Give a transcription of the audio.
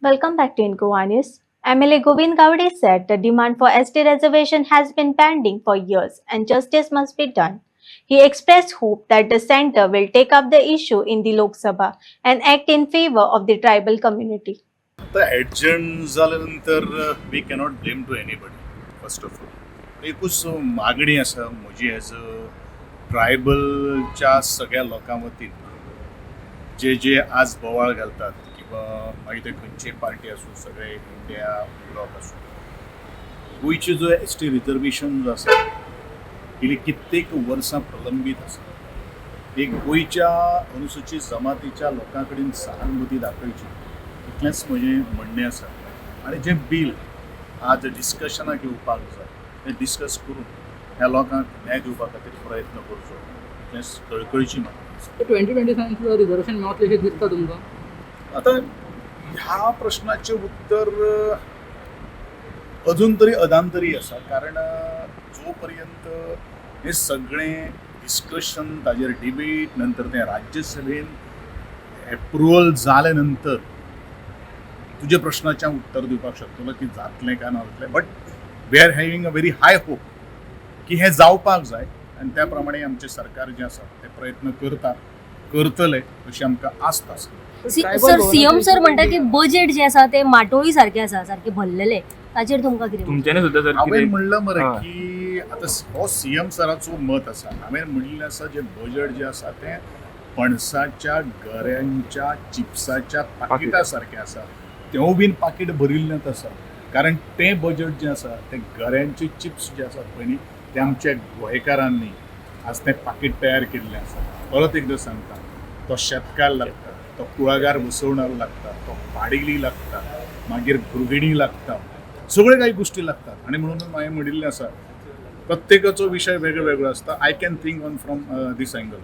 Welcome back to Incoa News. MLA Govind Gowde said the demand for ST reservation has been pending for years and justice must be done. He expressed hope that the centre will take up the issue in the Lok Sabha and act in favor of the tribal community. आता ॲडजंट झाल्यानंतर we cannot blame to anybody. First of all एकूच मागणी आसा म्हजी as a ट्रायबलच्या सगळ्या लोकां वतीन जे जे आज बोवाळ घालतात किंवा मागीर ते खंयची पार्टी आसूं, सगळे इंडिया ब्लॉक आसूं, गोंयचे जो ST रिजर्वेशन जो आसा गेली कित्येक वर्सां प्रलंबीत आसा. एक गोंयच्या अनुसूचित जमातीच्या लोकां कडेन सहानुभूती दाखयची इतलेंच म्हजें म्हणणें आसा. आनी जें बील आज डिस्कशनाक येवपाक जाय तें डिस्कस करून ह्या लोकांक न्याय दिवपा खातीर प्रयत्न करचो इतलेंच कळकळीची मागणी आसा. 2027 सुद्धा रिझर्वेशन मेळटलें अशें दिसता तुमकां? आता ह्या प्रश्नाचें उत्तर अजून तरी अधांतरी आसा, कारण जो पर्यंत हे सगळें डिस्कशन ताजेर डिबेट नंतर तें राज्यसभेन एप्रुवल जाले नंतर तुज्या प्रश्नाचें उत्तर दिवपाक शकतलो की जातलें काय ना जातलें. But we are having a very high hope की हें जावपाक जाय आनी त्या प्रमाणे आमचें सरकार जें आसा तें प्रयत्न करतले अशी आमकां आस्त आसा. सर सीएम सर म्हणटा की बजेट जे आसा ते माटोळी सारखे आसा, सारखे भरलेले. ताचेर तुमकां कितें तुमच्यानी सुद्धा सर हांवें कितें म्हणलं मरे की आता हो CM सराचो मत आसा. हांवें म्हणिल्लें आसा जे बजेट जें आसा तें पणसाच्या गऱ्यांच्या चिप्साच्या पाकिटा सारकें आसा. तेवूय बीन पाकीट भरिल्लेंच आसा, कारण तें बजेट जें आसा तें गऱ्यांचे चिप्स जे आसात पळय न्ही ते आमच्या गोंयकारांनी आज तें पाकीट तयार केल्लें आसा. परत एकदां सांगता, तो शेतकार लागता, तो कुळागर बसवणारो लागता, तो पाडेली लागता, मागीर भुरगिणी लागता, सगळे काही गोष्टी लागतात. आणि म्हणून हांवें म्हणिल्लें आसा प्रत्येकाचो विशय वेगळो वेगळो आसता. I can think on from this angle.